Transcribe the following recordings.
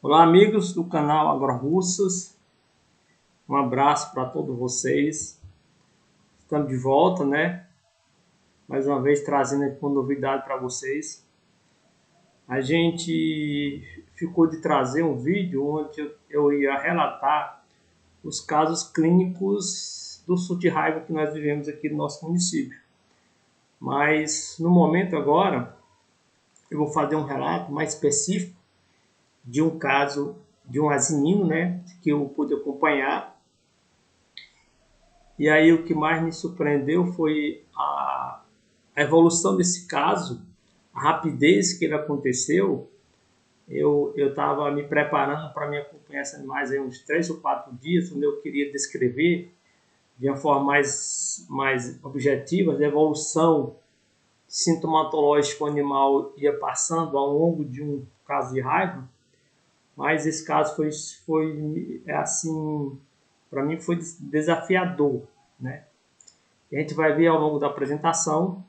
Olá, amigos do canal AgroRussas, um abraço para todos vocês. Estamos de volta, né? Mais uma vez trazendo aqui uma novidade para vocês. A gente ficou de trazer um vídeo onde eu ia relatar os casos clínicos do surto de raiva que nós vivemos aqui no nosso município. Mas no momento agora, eu vou fazer um relato mais específico de um caso de um asinino, né, que eu pude acompanhar. E aí o que mais me surpreendeu foi a evolução desse caso, a rapidez que ele aconteceu. Eu estava me preparando para me acompanhar esses animais aí uns 3 ou 4 dias, onde eu queria descrever de uma forma mais objetiva a evolução sintomatológica que o animal ia passando ao longo de um caso de raiva. Mas esse caso foi assim, para mim foi desafiador, né? A gente vai ver ao longo da apresentação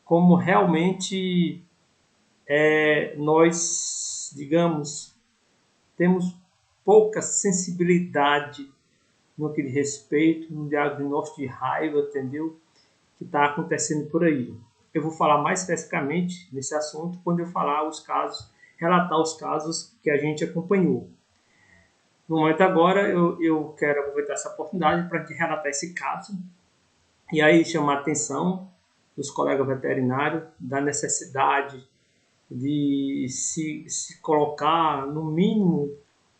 como realmente nós, digamos, temos pouca sensibilidade no que diz respeito no diagnóstico de raiva, entendeu? Que está acontecendo por aí. Eu vou falar mais especificamente nesse assunto quando eu falar os casos, relatar os casos que a gente acompanhou. No momento agora, eu quero aproveitar essa oportunidade para te relatar esse caso e aí chamar a atenção dos colegas veterinários da necessidade de se colocar, no mínimo,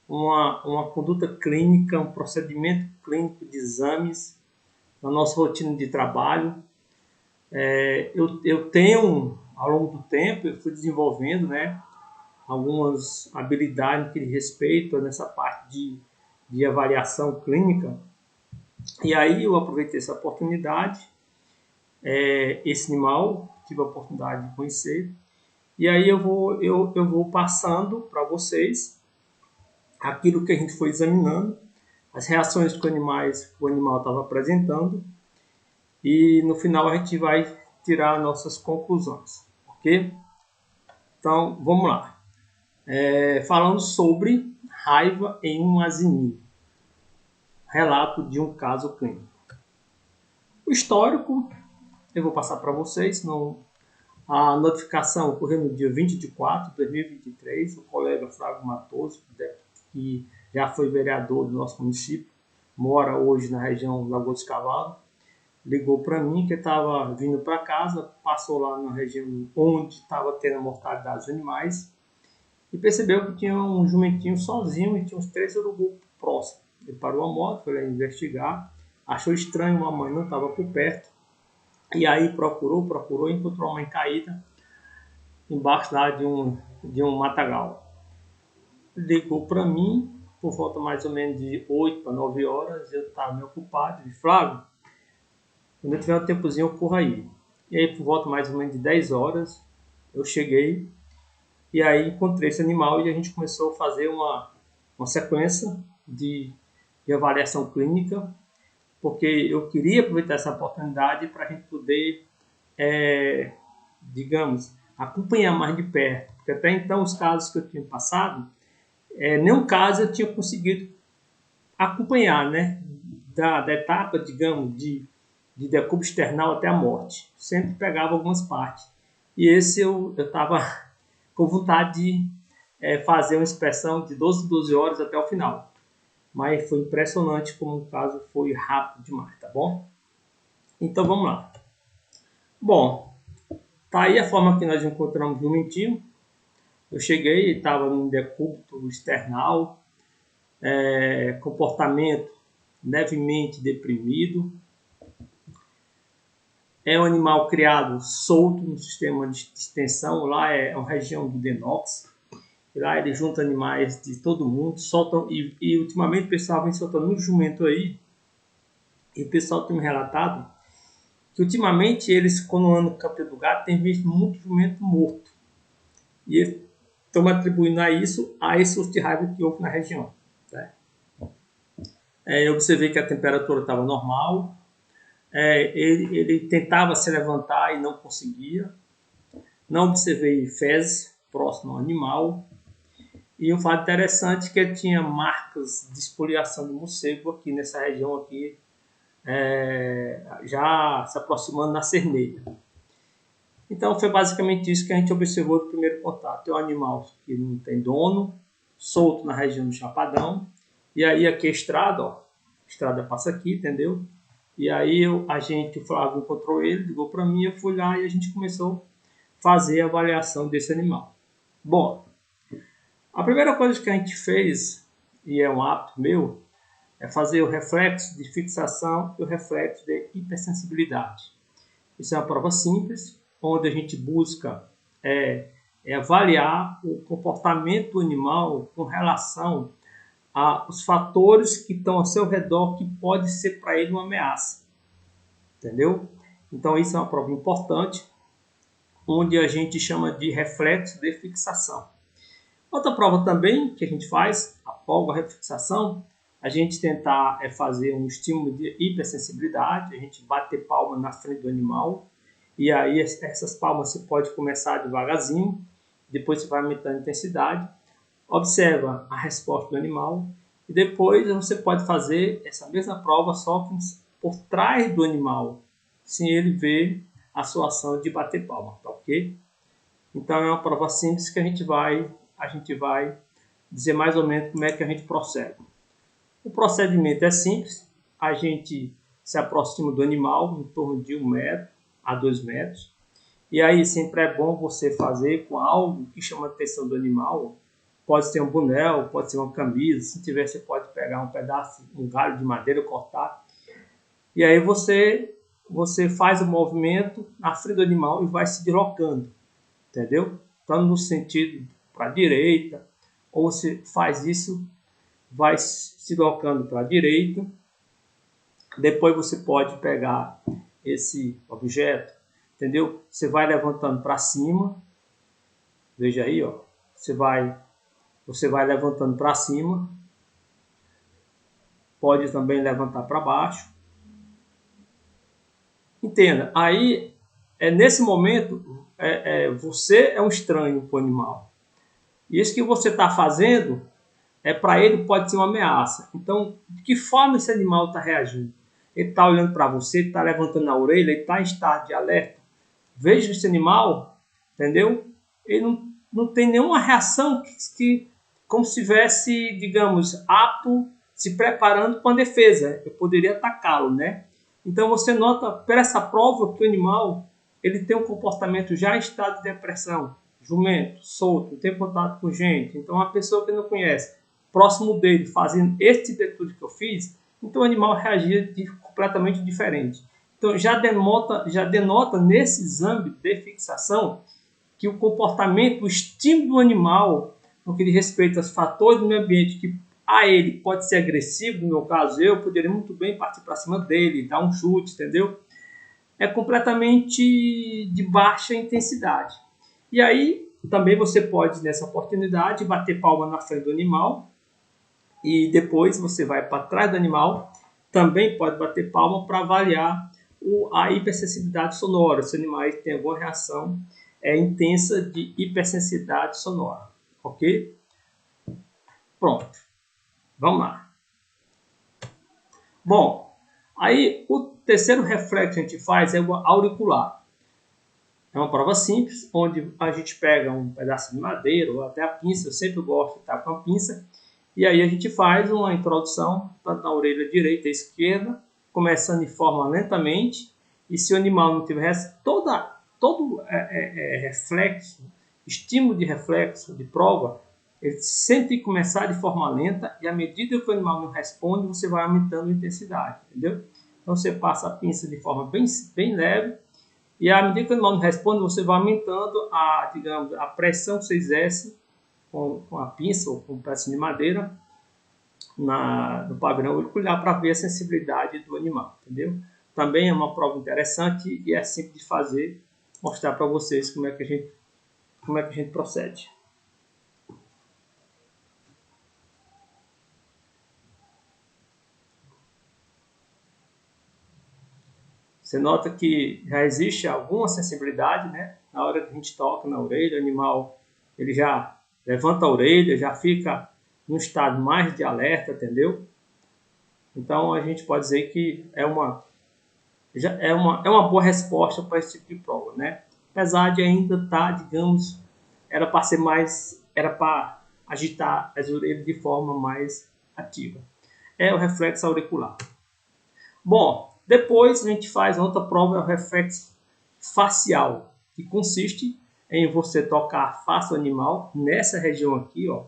uma conduta clínica, um procedimento clínico de exames na nossa rotina de trabalho. Eu tenho, ao longo do tempo, eu fui desenvolvendo, né, algumas habilidades que diz respeito nessa parte de avaliação clínica. E aí eu aproveitei essa oportunidade, esse animal, tive a oportunidade de conhecer, e aí eu vou passando para vocês aquilo que a gente foi examinando, as reações que o animal estava apresentando, e no final a gente vai tirar nossas conclusões, ok? Então vamos lá. Falando sobre raiva em um asinino. Relato de um caso clínico. O histórico eu vou passar para vocês. A notificação ocorreu no dia 20 de 4 de 2023. O colega Flávio Matoso, que já foi vereador do nosso município, mora hoje na região Lagoa dos Cavalos, ligou para mim que estava vindo para casa, passou lá na região onde estava tendo a mortalidade dos animais e percebeu que tinha um jumentinho sozinho e tinha uns 3 urubus próximos. Ele parou a moto, foi lá investigar, achou estranho, uma mãe não estava por perto, e aí procurou, encontrou uma mãe caída embaixo lá de um matagal. Ligou para mim, por volta mais ou menos de 8 para 9 horas, eu estava meio ocupado, disse, Flávio, quando eu tiver um tempozinho eu corro aí. E aí por volta mais ou menos de 10 horas, eu cheguei, e aí encontrei esse animal e a gente começou a fazer uma sequência de avaliação clínica, porque eu queria aproveitar essa oportunidade para a gente poder, digamos, acompanhar mais de perto. Porque até então os casos que eu tinha passado, nenhum caso eu tinha conseguido acompanhar, né? Da etapa, digamos, de decúbito external até a morte. Sempre pegava algumas partes. E esse eu estava com vontade de fazer uma inspeção de 12 horas até o final. Mas foi impressionante como o caso foi rápido demais, tá bom? Então vamos lá. Bom, tá aí a forma que nós encontramos o jumentinho. Eu cheguei e estava num decúbito external, comportamento levemente deprimido. É um animal criado solto no sistema de extensão, lá é uma região do Denox. Lá ele junta animais de todo mundo, soltam, e ultimamente o pessoal vem soltando muito jumento aí, e o pessoal tem me relatado que ultimamente eles, quando andam no campo do gato, tem visto muito jumento morto. E eles estão atribuindo a esse surto de raiva que houve na região. Né? Eu observei que a temperatura estava normal, ele tentava se levantar e não conseguia. Não observei fezes próximo ao animal. E um fato interessante é que ele tinha marcas de esfoliação do morcego aqui nessa região aqui, já se aproximando na cerneira. Então foi basicamente isso que a gente observou do primeiro contato. É um animal que não tem dono, solto na região do Chapadão. E aí aqui a estrada, ó, a estrada passa aqui, entendeu? E aí o Flávio encontrou ele, ligou para mim, eu fui lá e a gente começou a fazer a avaliação desse animal. Bom, a primeira coisa que a gente fez, e é um hábito meu, é fazer o reflexo de fixação e o reflexo de hipersensibilidade. Isso é uma prova simples, onde a gente busca avaliar o comportamento do animal com relação aos fatores que estão ao seu redor que pode ser para ele uma ameaça. Entendeu? Então isso é uma prova importante, onde a gente chama de reflexo de fixação. Outra prova também que a gente faz, após a refixação, a gente tentar fazer um estímulo de hipersensibilidade, a gente bater palma na frente do animal, e aí essas palmas você pode começar devagarzinho, depois você vai aumentando a intensidade, observa a resposta do animal, e depois você pode fazer essa mesma prova só por trás do animal, sem ele ver a sua ação de bater palma, tá ok? Então é uma prova simples que a gente vai dizer mais ou menos como é que a gente procede. O procedimento é simples, a gente se aproxima do animal em torno de 1 metro a 2 metros, e aí sempre é bom você fazer com algo que chama a atenção do animal. Pode ser um boné, pode ser uma camisa, se tiver você pode pegar um pedaço, um galho de madeira, cortar. E aí você faz o movimento na frente do animal e vai se deslocando, entendeu? Tanto no sentido para a direita, ou você faz isso, vai se deslocando para a direita. Depois você pode pegar esse objeto, entendeu? Você vai levantando para cima, veja aí, ó, você vai levantando para cima, pode também levantar para baixo. Entenda, aí, nesse momento, você é um estranho para o animal. E isso que você está fazendo, para ele pode ser uma ameaça. Então, de que forma esse animal está reagindo? Ele está olhando para você, ele está levantando a orelha, ele está em estado de alerta. Veja esse animal, entendeu? Ele não tem nenhuma reação como se estivesse, digamos, apto, se preparando para uma defesa. Eu poderia atacá-lo, né? Então você nota, por essa prova, que o animal ele tem um comportamento já em estado de depressão. Jumento, solto, não tem contato com gente. Então uma pessoa que não conhece, próximo dele, fazendo esse tipo de atitude que eu fiz, então o animal reagia completamente diferente. Então já denota nesse exame de fixação que o comportamento, o estímulo do animal, no que diz respeito aos fatores do meio ambiente, que a ele pode ser agressivo, no meu caso eu poderia muito bem partir para cima dele, dar um chute, entendeu? É completamente de baixa intensidade. E aí também você pode, nessa oportunidade, bater palma na frente do animal, e depois você vai para trás do animal, também pode bater palma para avaliar a hipersensibilidade sonora, se o animal tem alguma reação intensa de hipersensibilidade sonora, ok? Pronto, vamos lá. Bom, aí o terceiro reflexo que a gente faz é o auricular. É uma prova simples, onde a gente pega um pedaço de madeira ou até a pinça, eu sempre gosto de estar com a pinça, e aí a gente faz uma introdução tanto na orelha direita e esquerda, começando de forma lentamente, e se o animal não tiver todo reflexo, estímulo de reflexo de prova, ele sempre tem que começar de forma lenta, e à medida que o animal não responde, você vai aumentando a intensidade, entendeu? Então você passa a pinça de forma bem leve, e à medida que o animal não responde, você vai aumentando a pressão que você exerce com a pinça ou com um pedaço de madeira no pavilhão auricular para ver a sensibilidade do animal, entendeu? Também é uma prova interessante e é simples de fazer, mostrar para vocês como é que a gente procede. Você nota que já existe alguma sensibilidade, né? Na hora que a gente toca na orelha, o animal ele já levanta a orelha, já fica num estado mais de alerta, entendeu? Então a gente pode dizer que é uma boa resposta para esse tipo de prova, né? Apesar de ainda estar, digamos, era para agitar as orelhas de forma mais ativa. É o reflexo auricular. Bom, depois a gente faz outra prova, é o reflexo facial, que consiste em você tocar a face do animal nessa região aqui, ó,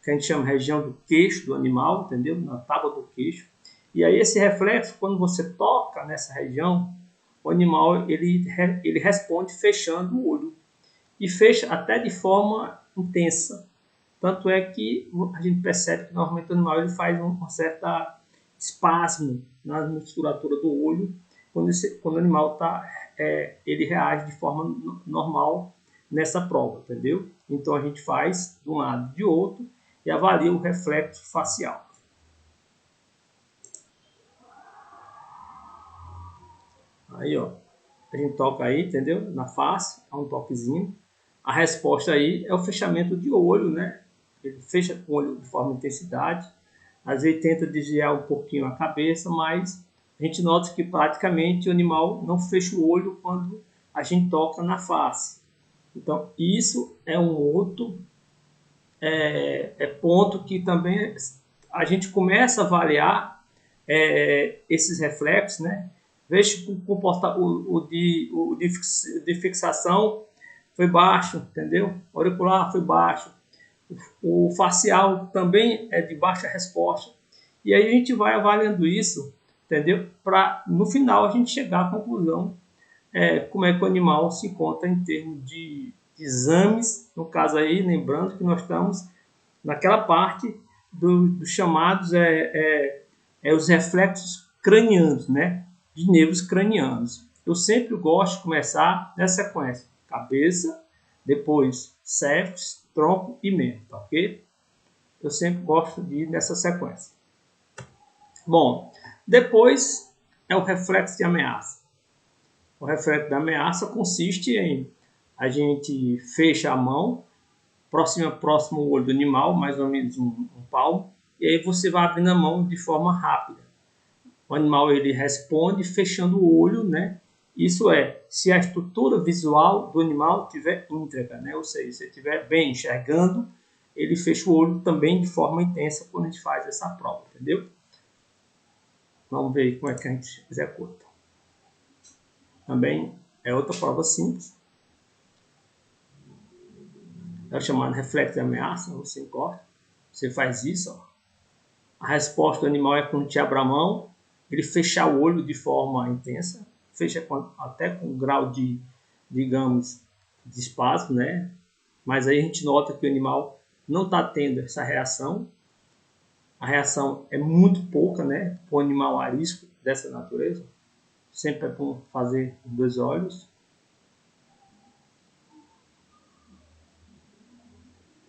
que a gente chama de região do queixo do animal, entendeu? Na tábua do queixo. E aí esse reflexo, quando você toca nessa região, o animal ele responde fechando o olho. E fecha até de forma intensa. Tanto é que a gente percebe que normalmente o animal ele faz um certo espasmo na musculatura do olho quando o animal ele reage de forma normal nessa prova, entendeu? Então a gente faz de um lado e de outro e avalia o reflexo facial. Aí, ó, a gente toca aí, entendeu? Na face, há um toquezinho. A resposta aí é o fechamento de olho, né? Ele fecha com o olho de forma intensidade. Às vezes tenta desviar um pouquinho a cabeça, mas a gente nota que praticamente o animal não fecha o olho quando a gente toca na face. Então, isso é um outro ponto que também a gente começa a avaliar esses reflexos, né? Veja que o de fixação foi baixo, entendeu? O auricular foi baixo. O facial também é de baixa resposta. E aí a gente vai avaliando isso, entendeu? Para no final a gente chegar à conclusão como é que o animal se encontra em termos de exames. No caso aí, lembrando que nós estamos naquela parte dos chamados os reflexos cranianos, né? De nervos cranianos. Eu sempre gosto de começar nessa sequência: cabeça, depois cérebros, tronco e mente, ok? Eu sempre gosto de ir nessa sequência. Bom, depois é o reflexo de ameaça. O reflexo da ameaça consiste em a gente fecha a mão, próximo ao olho do animal, mais ou menos um palmo, e aí você vai abrindo a mão de forma rápida. O animal ele responde fechando o olho, né? Isso é, se a estrutura visual do animal estiver íntegra, né? Ou seja, se ele estiver bem enxergando, ele fecha o olho também de forma intensa quando a gente faz essa prova, entendeu? Vamos ver como é que a gente executa. Também é outra prova simples. É o chamado reflexo de ameaça. Você encosta, você faz isso. Ó. A resposta do animal é quando te abre a mão, ele fecha o olho de forma intensa, fecha até com um grau de, digamos, de espasmo, né? Mas aí a gente nota que o animal não está tendo essa reação. A reação é muito pouca, né? Para o animal arisco dessa natureza. Sempre é bom fazer os dois olhos.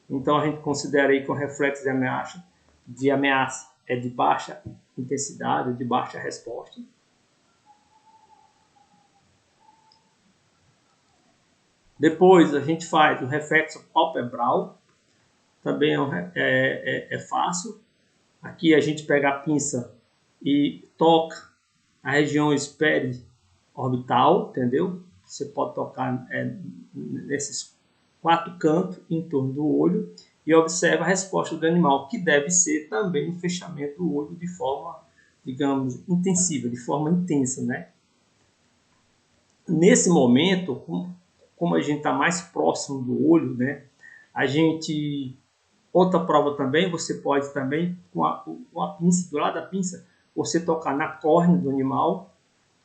Então a gente considera aí que o reflexo de ameaça é de baixa intensidade, de baixa resposta. Depois a gente faz o reflexo palpebral, também é fácil. Aqui a gente pega a pinça e toca a região periorbital, entendeu? Você pode tocar nesses 4 cantos em torno do olho e observa a resposta do animal, que deve ser também o fechamento do olho de forma, digamos, intensiva, de forma intensa, né? Nesse momento, como a gente está mais próximo do olho, né? A gente... Outra prova também, você pode também, com a pinça, do lado da pinça, você tocar na córnea do animal,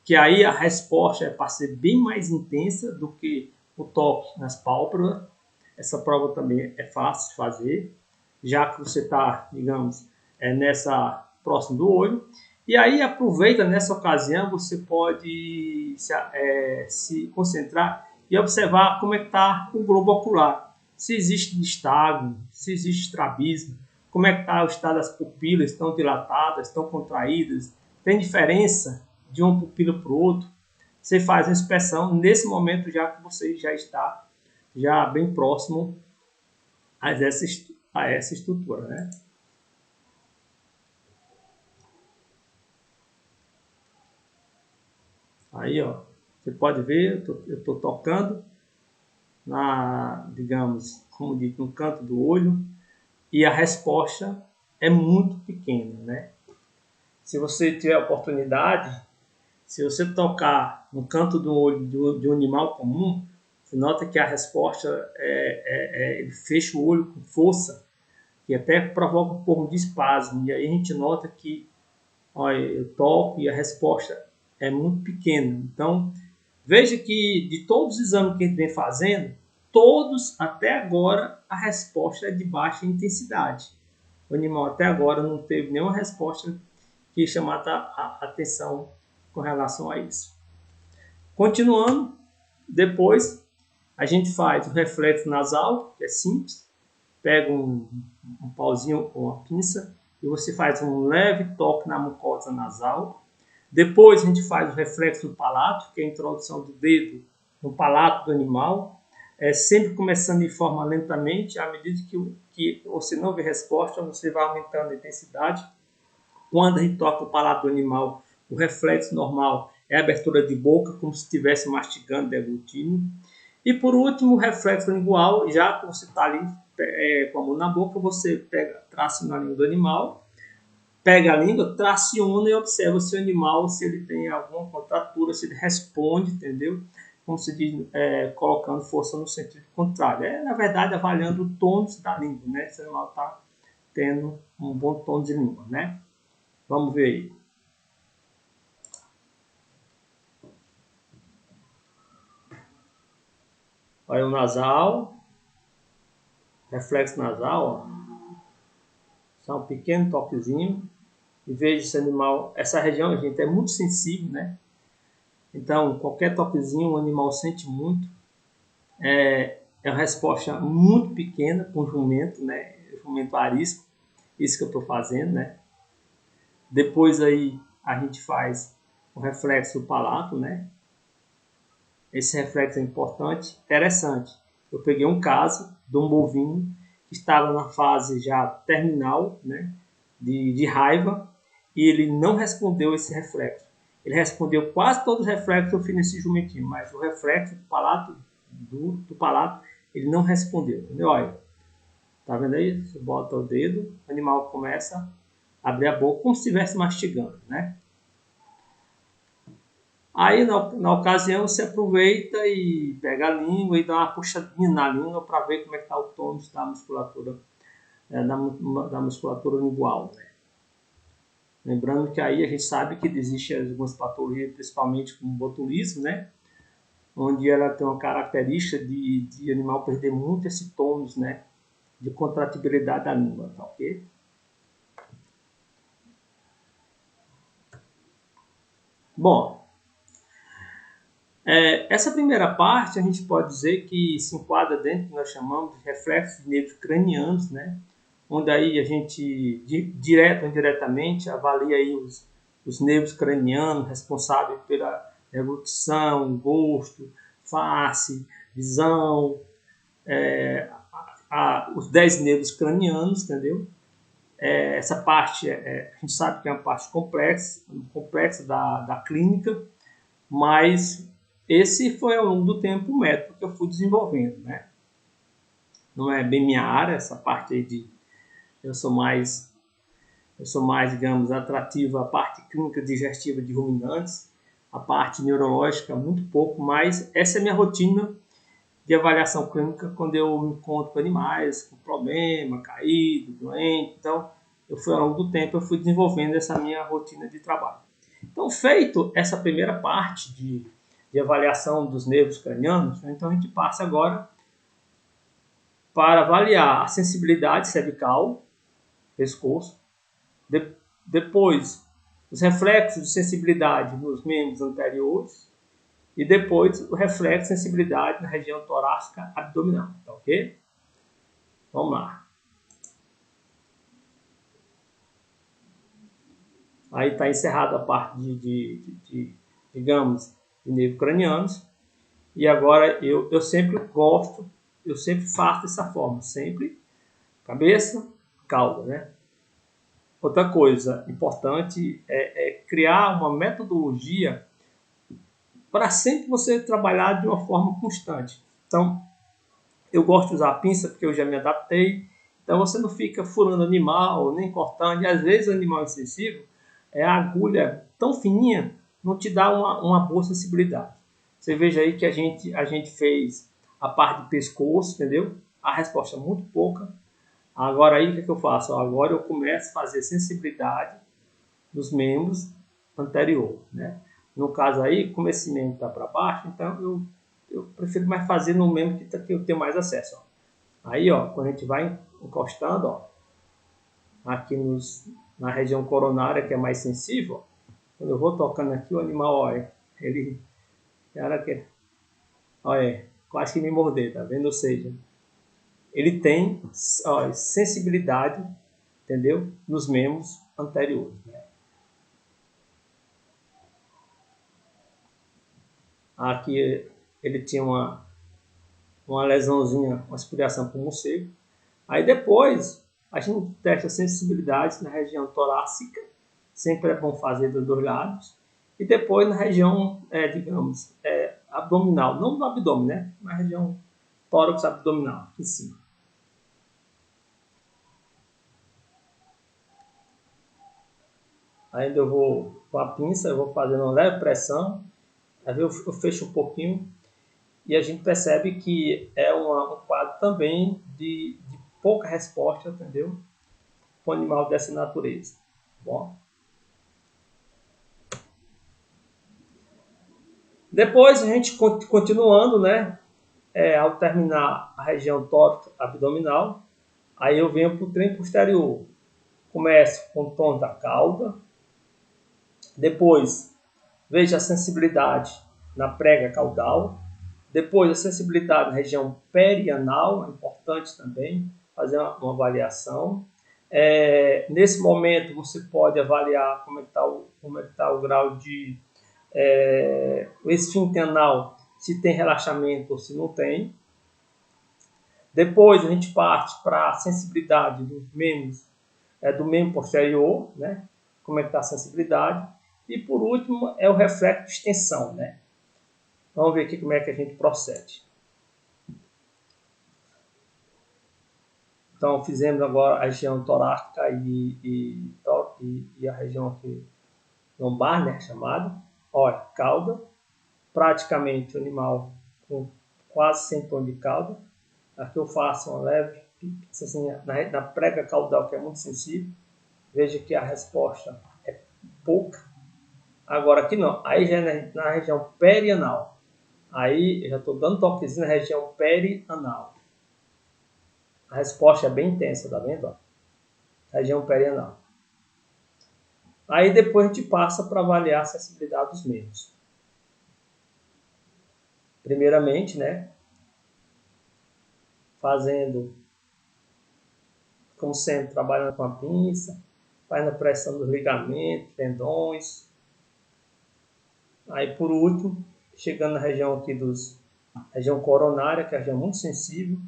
que aí a resposta é para ser bem mais intensa do que o toque nas pálpebras. Essa prova também é fácil de fazer, já que você está, digamos, próximo do olho. E aí aproveita nessa ocasião, você pode se concentrar e observar como é que está o globo ocular. Se existe nistagmo, se existe estrabismo, como é que está o estado das pupilas, estão dilatadas, estão contraídas, tem diferença de uma pupila para o outro. Você faz uma inspeção nesse momento já que você já está bem próximo a essa estrutura, né? Aí, ó, você pode ver, eu estou tocando digamos, como dito, no canto do olho, e a resposta é muito pequena, né? Se você tiver a oportunidade, se você tocar no canto do olho de um animal comum, você nota que a resposta ele fecha o olho com força, que até provoca um pouco de espasmo. E aí a gente nota que, olha, eu toco e a resposta é muito pequena. Então, veja que de todos os exames que a gente vem fazendo, todos até agora a resposta é de baixa intensidade. O animal até agora não teve nenhuma resposta que chamasse a atenção com relação a isso. Continuando, depois a gente faz o reflexo nasal, que é simples. Pega um pauzinho ou uma pinça e você faz um leve toque na mucosa nasal. Depois a gente faz o reflexo do palato, que é a introdução do dedo no palato do animal, sempre começando de forma lentamente. À medida que você não vê resposta, você vai aumentando a intensidade. Quando a gente toca o palato do animal, o reflexo normal é a abertura de boca, como se estivesse mastigando, deglutindo. E por último, o reflexo lingual, já que você está ali com a mão na boca, você traciona a língua do animal, pega a língua, traciona e observa se o animal, se ele tem alguma contratura, se ele responde, entendeu? Como se diz, colocando força no sentido contrário. Na verdade, avaliando o tônus da língua, né? Se o animal está tendo um bom tônus de língua, né? Vamos ver aí. Olha o nasal, reflexo nasal, ó. Só um pequeno toquezinho. E veja esse animal, essa região, gente, é muito sensível, né? Então, qualquer toquezinho, o animal sente muito. É uma resposta muito pequena para o jumento, né? Jumento arisco, isso que eu estou fazendo, né? Depois aí a gente faz o reflexo do palato, né? Esse reflexo é importante, interessante. Eu peguei um caso de um bovino que estava na fase já terminal, né? De raiva, e ele não respondeu esse reflexo. Ele respondeu quase todos os reflexos que eu fiz nesse jumentinho, mas o reflexo do palato, ele não respondeu. Entendeu? Olha, tá vendo aí? Você bota o dedo, o animal começa a abrir a boca como se estivesse mastigando, né? Aí, na ocasião, você aproveita e pega a língua e dá uma puxadinha na língua para ver como é que está o tônus da musculatura, da musculatura lingual, né? Lembrando que aí a gente sabe que existem algumas patologias, principalmente como o botulismo, né? Onde ela tem uma característica de animal perder muito esse tônus, né? De contratibilidade da língua, tá ok? Bom, essa primeira parte a gente pode dizer que se enquadra dentro do que nós chamamos de reflexos de nervos cranianos, né? Onde aí a gente, direto ou indiretamente, avalia aí os nervos cranianos responsáveis pela deglutição, gosto, face, visão, os 10 nervos cranianos, entendeu? Essa parte, a gente sabe que é uma parte complexa da clínica, mas esse foi ao longo do tempo o método que eu fui desenvolvendo, né? Não é bem minha área, essa parte aí eu sou mais, digamos, atrativo à parte clínica digestiva de ruminantes, a parte neurológica muito pouco, mas essa é a minha rotina de avaliação clínica quando eu me encontro com animais com problema, caído, doente. Então, ao longo do tempo, eu fui desenvolvendo essa minha rotina de trabalho. Então, feito essa primeira parte de avaliação dos nervos cranianos, então a gente passa agora para avaliar a sensibilidade cervical, pescoço, depois os reflexos de sensibilidade nos membros anteriores e depois o reflexo de sensibilidade na região torácica abdominal, tá ok? Vamos lá. Aí está encerrada a parte digamos, de nervos cranianos. E agora eu sempre faço dessa forma, sempre cabeça, cauda, né? Outra coisa importante é criar uma metodologia para sempre você trabalhar de uma forma constante. Então, eu gosto de usar a pinça porque eu já me adaptei. Então, você não fica furando animal, nem cortando. E às vezes o animal insensível, a agulha tão fininha, não te dá uma boa sensibilidade. Você veja aí que a gente fez a parte de pescoço, entendeu? A resposta é muito pouca. Agora aí, o que eu faço? Agora eu começo a fazer sensibilidade dos membros anterior, né? No caso aí, como esse membro está para baixo, então eu prefiro mais fazer no membro que eu tenho mais acesso. Ó. Aí, ó, quando a gente vai encostando, ó, aqui na região coronária, que é mais sensível, ó, quando eu vou tocando aqui, o animal, olha, ele, olha, quase que me morder, tá vendo? Ou seja, ele tem, ó, sensibilidade, entendeu? Nos membros anteriores, né? Aqui ele tinha uma lesãozinha, uma escoriação por morcego. Aí depois a gente testa sensibilidade na região torácica, sempre é bom fazer dos dois lados. E depois na região, digamos, abdominal, não no abdômen, né? Na região tórax abdominal, aqui em cima. Ainda eu vou com a pinça, eu vou fazendo uma leve pressão, aí eu fecho um pouquinho e a gente percebe que é um quadro também de pouca resposta, entendeu? Com um animal dessa natureza. Bom. Depois a gente continuando, né? Ao terminar a região tórax abdominal, aí eu venho para o trem posterior. Começo com o tom da cauda, depois vejo a sensibilidade na prega caudal, depois a sensibilidade na região perianal, é importante também fazer uma avaliação. Nesse momento você pode avaliar como é que tá o grau de o esfíncter anal, se tem relaxamento ou se não tem. Depois a gente parte para a sensibilidade dos membros, do membro posterior, né? Como é que está a sensibilidade. E por último é o reflexo de extensão, né? Vamos ver aqui como é que a gente procede. Então fizemos agora a região torácica e a região aqui lombar, né? Chamada. Olha, cauda. Praticamente o animal com quase sem tom de cauda. Aqui eu faço uma leve assim, na prega caudal, que é muito sensível. Veja que a resposta é pouca. Agora aqui não, aí já é na região perianal. Aí eu já estou dando toquezinho na região perianal. A resposta é bem intensa, tá vendo? Região perianal. Aí depois a gente passa para avaliar a sensibilidade dos membros. Primeiramente, né? Fazendo, como sempre, trabalhando com a pinça, fazendo a pressão dos ligamentos, tendões. Aí por último, chegando na região aqui região coronária, que é a região muito sensível.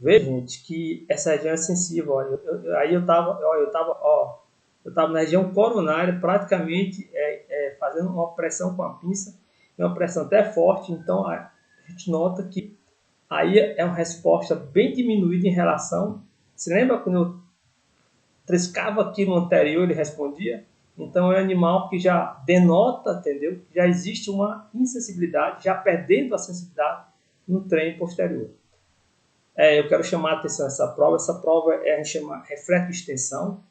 Veja, gente, que essa região é sensível. Ó. Aí eu tava na região coronária, praticamente fazendo uma pressão com a pinça, uma pressão até forte. Então a gente nota que aí é uma resposta bem diminuída em relação. Você lembra quando eu triscava aqui no anterior, ele respondia? Então é um animal que já denota, entendeu? Já existe uma insensibilidade, já perdendo a sensibilidade no trem posterior. Eu quero chamar a atenção essa prova. Essa prova a gente chama reflexo de extensão.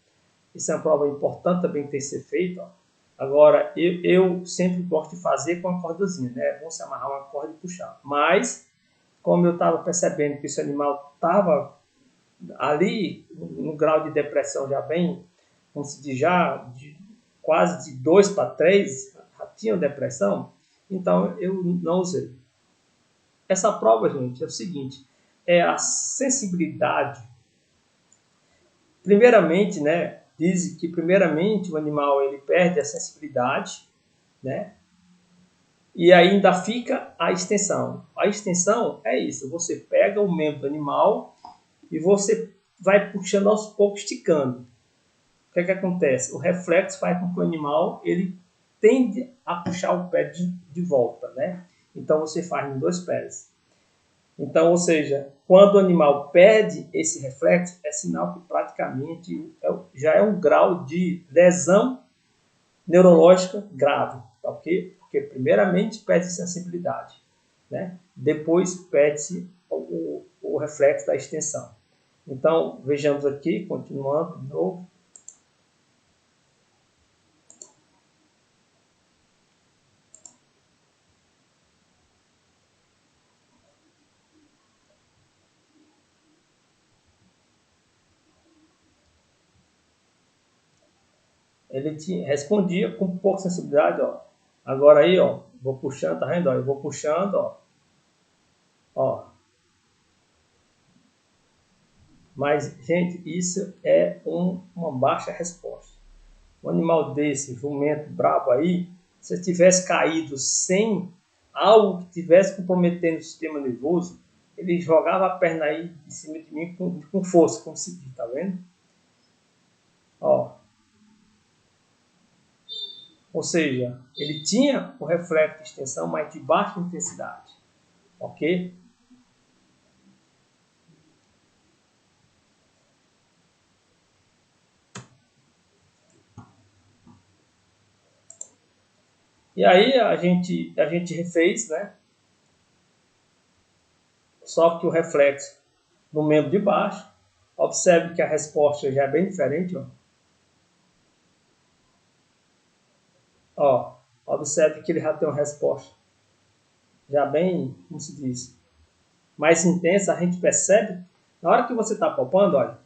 Isso é uma prova importante também que tem que ser feita. Ó. Agora, eu sempre gosto de fazer com a cordazinha, né? É bom se amarrar uma corda e puxar. Mas, como eu estava percebendo que esse animal estava ali no grau de depressão já bem, como se diz, quase de 2 para 3, já tinha depressão, então eu não usei. Essa prova, gente, é o seguinte, é a sensibilidade. Primeiramente, né, diz que primeiramente o animal ele perde a sensibilidade, né, e ainda fica a extensão. A extensão é isso, você pega o membro do animal e você vai puxando aos poucos, esticando. O que é que acontece? O reflexo faz com que o animal ele tende a puxar o pé de volta, né? Então você faz em 2 pés. Então, ou seja, quando o animal perde esse reflexo, é sinal que praticamente já é um grau de lesão neurológica grave, tá ok? Porque primeiramente perde sensibilidade, né? Depois perde o reflexo da extensão. Então, vejamos aqui, continuando de novo. Ele respondia com pouca sensibilidade, ó. Agora aí, ó, vou puxando, tá vendo? Ó, eu vou puxando, ó. Ó. Mas, gente, isso é uma baixa resposta. Um animal desse, jumento brabo aí, se tivesse caído sem algo que tivesse comprometendo o sistema nervoso, ele jogava a perna aí em cima de mim com força, como se diz, tá vendo? Ó. Ou seja, ele tinha o reflexo de extensão, mas de baixa intensidade. Ok? E aí a gente refez, né? Só que o reflexo no membro de baixo. Observe que a resposta já é bem diferente. Ó, observe que ele já tem uma resposta já bem, como se diz, mais intensa. A gente percebe, na hora que você está palpando, olha,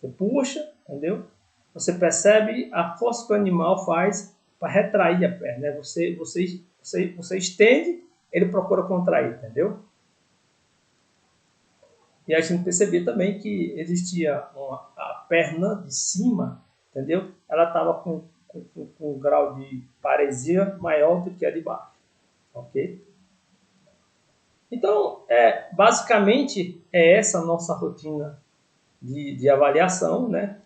você puxa, entendeu? Você percebe a força que o animal faz para retrair a perna, né? Você estende, ele procura contrair, entendeu? E a gente percebia também que existia a perna de cima, entendeu? Ela estava com um grau de paresia maior do que a de baixo, ok? Então, basicamente, é essa a nossa rotina de avaliação, né?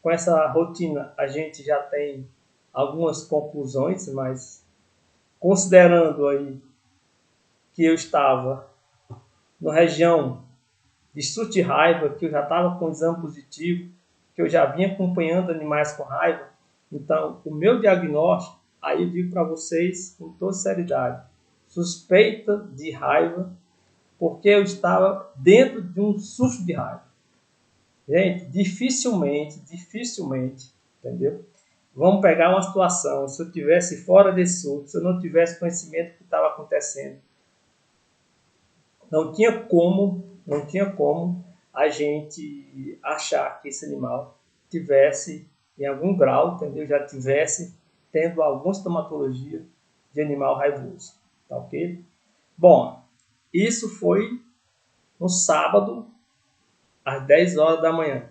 Com essa rotina, a gente já tem algumas conclusões, mas considerando aí que eu estava na região de surto de raiva, que eu já estava com exame positivo, que eu já vinha acompanhando animais com raiva, então o meu diagnóstico, aí eu digo para vocês com toda seriedade, suspeita de raiva, porque eu estava dentro de um surto de raiva. Gente, dificilmente, entendeu? Vamos pegar uma situação, se eu estivesse fora desse surto, se eu não tivesse conhecimento do que estava acontecendo, não tinha como a gente achar que esse animal tivesse em algum grau, entendeu? Já tivesse tendo alguma sintomatologia de animal raivoso, tá ok? Bom, isso foi no sábado, às 10 horas da manhã,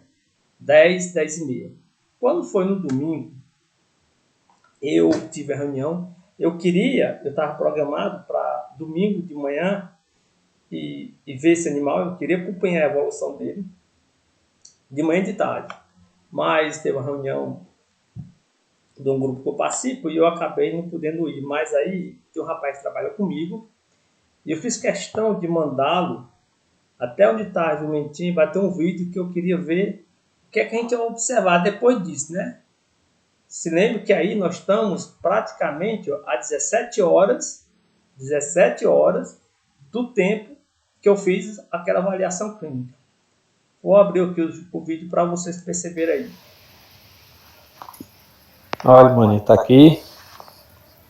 10, 10 e meia. Quando foi no domingo, eu tive a reunião, eu estava programado para domingo de manhã e ver esse animal, eu queria acompanhar a evolução dele, de manhã e de tarde. Mas teve uma reunião de um grupo que eu participo e eu acabei não podendo ir. Mas aí tem um rapaz que trabalha comigo e eu fiz questão de mandá-lo até onde está a jumentinha, vai ter um vídeo que eu queria ver o que é que a gente vai observar depois disso, né? Se lembra que aí nós estamos praticamente a 17 horas do tempo que eu fiz aquela avaliação clínica. Vou abrir aqui o vídeo para vocês perceberem aí. Olha, maninho, tá aqui.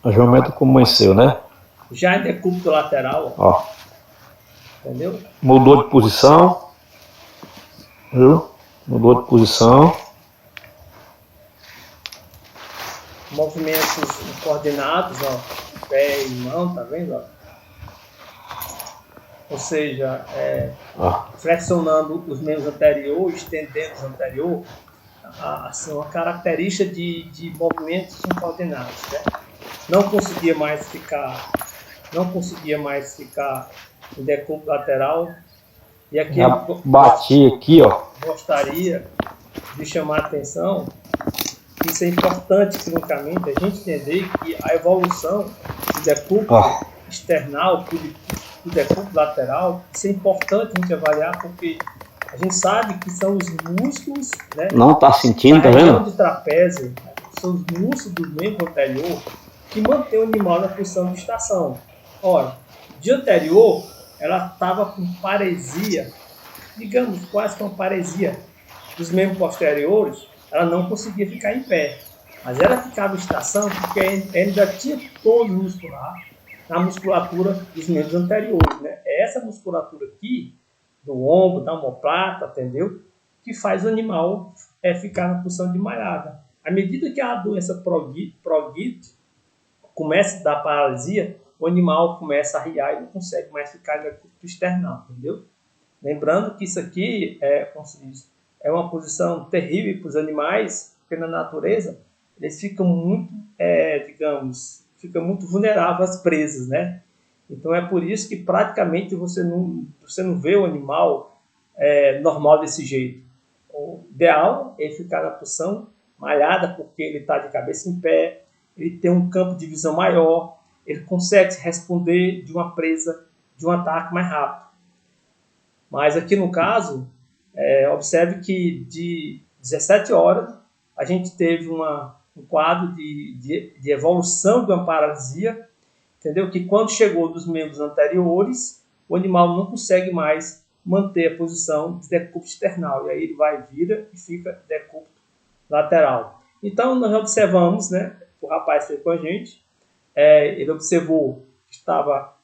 O jumento amanheceu, né? Já em decúbito lateral, ó. Entendeu? Mudou de posição. Viu? Mudou de posição. Movimentos coordenados, ó. Pé e mão, tá vendo? Ó? Ou seja, flexionando os membros anteriores, estendendo os anteriores, assim, uma característica de movimentos coordenados, né? Não conseguia mais ficar em decúbito lateral E aqui Já bati aqui, ó. Gostaria de chamar a atenção que isso é importante clinicamente, a gente entender que a evolução do decúbito external, do decúbito lateral, isso é importante a gente avaliar, porque a gente sabe que são os músculos, né? Não tá sentindo, tá vendo? De trapézio, né? São os músculos do membro anterior que mantém o animal na posição de estação. Ora, de anterior, ela estava com paresia, digamos, quase com paresia dos membros posteriores, ela não conseguia ficar em pé. Mas ela ficava em estação porque ainda tinha todo muscular na musculatura dos membros anteriores, né? É essa musculatura aqui, do ombro, da omoplata, entendeu? Que faz o animal ficar na posição de malhada. À medida que a doença progride, começa a dar paralisia, o animal começa a riar e não consegue mais ficar no decúbito external, entendeu? Lembrando que isso aqui como se diz, é uma posição terrível para os animais, porque na natureza eles ficam muito, ficam muito vulneráveis às presas, né? Então é por isso que praticamente você não vê o animal normal desse jeito. O ideal é ficar na posição malhada, porque ele está de cabeça em pé, ele tem um campo de visão maior, ele consegue responder de uma presa, de um ataque mais rápido. Mas aqui no caso, observe que de 17 horas a gente teve um quadro de evolução de uma paralisia, entendeu? Que quando chegou dos membros anteriores, o animal não consegue mais manter a posição de decúbito external. E aí ele vira e fica decúbito lateral. Então nós observamos, né? O rapaz foi com a gente, ele observou que estava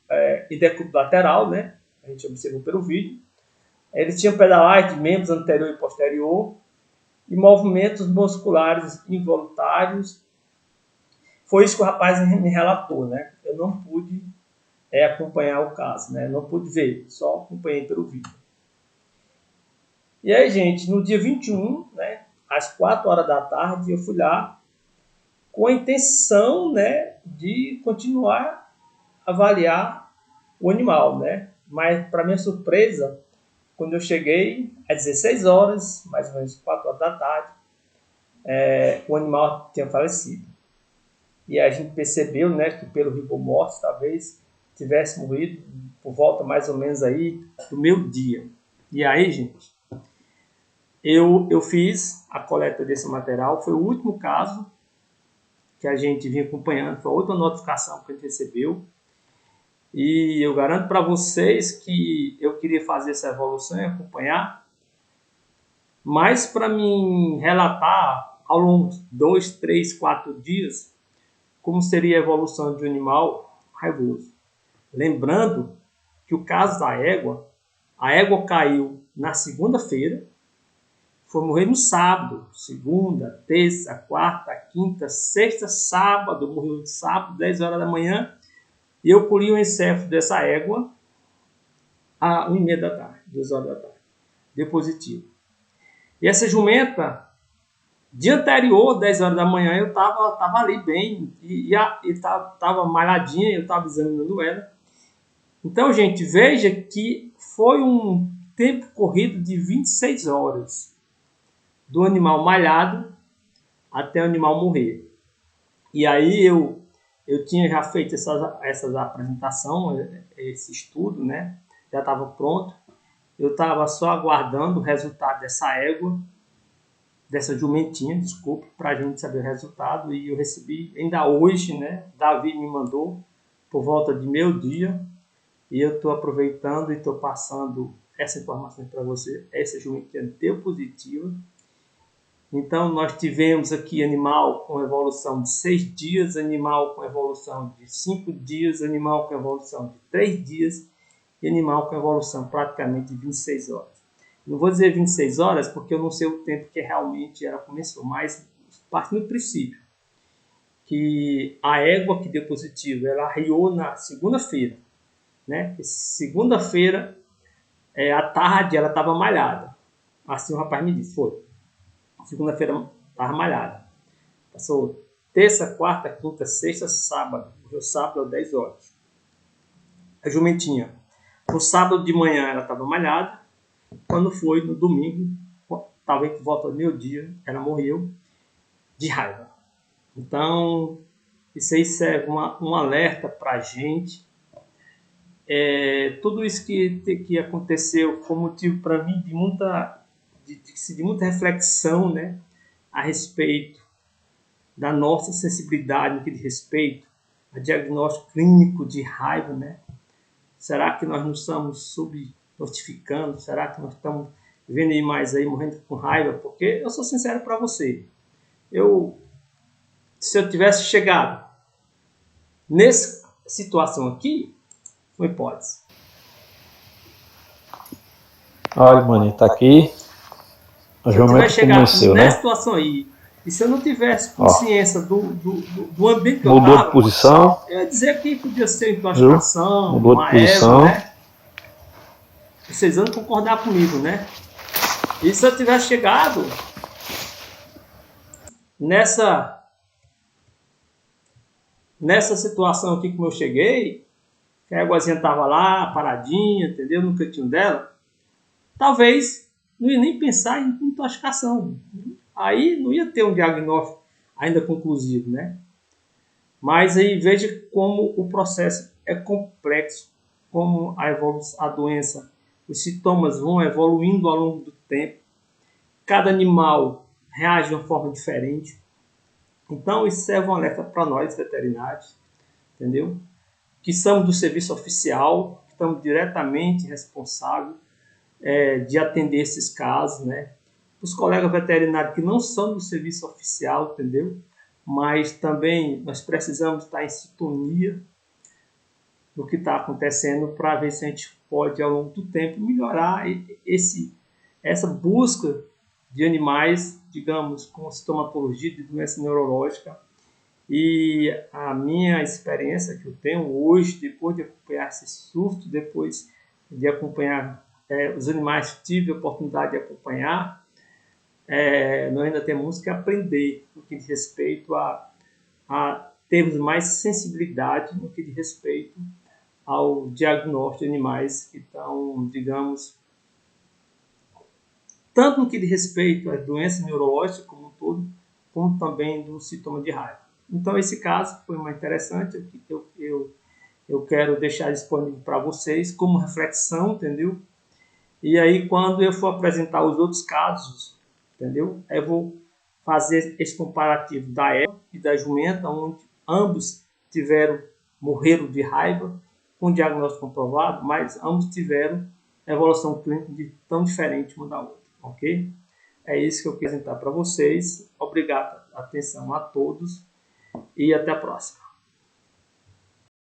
em decúbito lateral, né? A gente observou pelo vídeo. Ele tinha pedalagem de membros anterior e posterior e movimentos musculares involuntários. Foi isso que o rapaz me relatou, né? Eu não pude acompanhar o caso, né? Não pude ver, só acompanhei pelo vídeo. E aí, gente, no dia 21, né, às 4 horas da tarde, eu fui lá com a intenção, né, de continuar a avaliar o animal, né? Mas, para minha surpresa, quando eu cheguei, às 16 horas, mais ou menos 4 horas da tarde, o animal tinha falecido. E a gente percebeu, né, que pelo rigor mortis, talvez tivesse morrido por volta mais ou menos aí do meio-dia. E aí, gente, eu fiz a coleta desse material. Foi o último caso que a gente vinha acompanhando, foi outra notificação que a gente recebeu. E eu garanto para vocês que eu queria fazer essa evolução e acompanhar, mas para mim relatar ao longo de 2, 3, 4 dias como seria a evolução de um animal raivoso. Lembrando que o caso da égua, a égua caiu na segunda-feira, foi morrer no sábado, segunda, terça, quarta, quinta, sexta, sábado, morreu no sábado, 10 horas da manhã, e eu colhi o encéfalo dessa égua às 1h30 da tarde, 2 horas da tarde. Deu positivo. E essa jumenta, dia anterior, 10 horas da manhã, eu estava ali bem, e estava malhadinha, eu estava examinando ela. Então, gente, veja que foi um tempo corrido de 26 horas, do animal malhado até o animal morrer. E aí eu tinha já feito essas apresentações, esse estudo, né? Já estava pronto. Eu estava só aguardando o resultado dessa égua, dessa jumentinha, desculpa, para a gente saber o resultado. E eu recebi ainda hoje, né? Davi me mandou por volta de meio-dia. E eu estou aproveitando e estou passando essa informação para você. Essa jumentinha deu positiva. Então, nós tivemos aqui animal com evolução de 6 dias, animal com evolução de 5 dias, animal com evolução de 3 dias e animal com evolução praticamente de 26 horas. Não vou dizer 26 horas porque eu não sei o tempo que realmente ela começou, mas partindo do princípio que a égua que deu positivo, ela arriou na segunda-feira, né? Segunda-feira, à tarde, ela estava malhada. Assim o rapaz me disse, foi. Segunda-feira estava malhada. Passou terça, quarta, quinta, sexta, sábado. O sábado às 10 horas. A jumentinha. No sábado de manhã ela estava malhada. Quando foi no domingo, talvez por volta do meio-dia, ela morreu de raiva. Então, isso aí serve um alerta para a gente. Tudo isso que aconteceu foi motivo para mim de muita reflexão, né, a respeito da nossa sensibilidade no que diz respeito a diagnóstico clínico de raiva, né? Será que nós não estamos subnotificando? Será que nós estamos vendo animais aí morrendo com raiva? Porque eu sou sincero para você, se eu tivesse chegado nessa situação aqui, uma hipótese. Olha, maninho, tá aqui. O Se eu tivesse geométrico chegado convenceu, nessa né? situação aí, e se eu não tivesse Ó, consciência do ambiente que eu mudou de estava, posição, eu ia dizer que podia ser viu? intoxicação, Mudou de uma erva, posição. né? Vocês vão concordar comigo, né? E se eu tivesse chegado nessa situação aqui como eu cheguei, que a águazinha estava lá, paradinha, entendeu? No cantinho dela, talvez não ia nem pensar em intoxicação. Aí não ia ter um diagnóstico ainda conclusivo, né? Mas aí veja como o processo é complexo, como a doença, os sintomas vão evoluindo ao longo do tempo. Cada animal reage de uma forma diferente. Então isso serve um alerta para nós veterinários, entendeu? Que somos do serviço oficial, que estamos diretamente responsáveis de atender esses casos, né? Os colegas veterinários que não são do serviço oficial, entendeu? Mas também nós precisamos estar em sintonia do que está acontecendo para ver se a gente pode, ao longo do tempo, melhorar essa busca de animais, digamos, com sintomatologia de doença neurológica. E a minha experiência que eu tenho hoje, depois de acompanhar esse surto, depois de acompanhar os animais que tive a oportunidade de acompanhar, nós ainda temos que aprender no que diz respeito a termos mais sensibilidade no que diz respeito ao diagnóstico de animais que estão, digamos, tanto no que diz respeito às doenças neurológicas como um todo, como também do sintoma de raiva. Então, esse caso foi mais interessante, eu quero deixar disponível para vocês como reflexão, entendeu? E aí, quando eu for apresentar os outros casos, entendeu? Eu vou fazer esse comparativo da égua e da jumenta, onde ambos morreram de raiva, com diagnóstico comprovado, mas ambos tiveram evolução clínica tão diferente uma da outra, ok? É isso que eu quero apresentar para vocês. Obrigado, atenção a todos e até a próxima.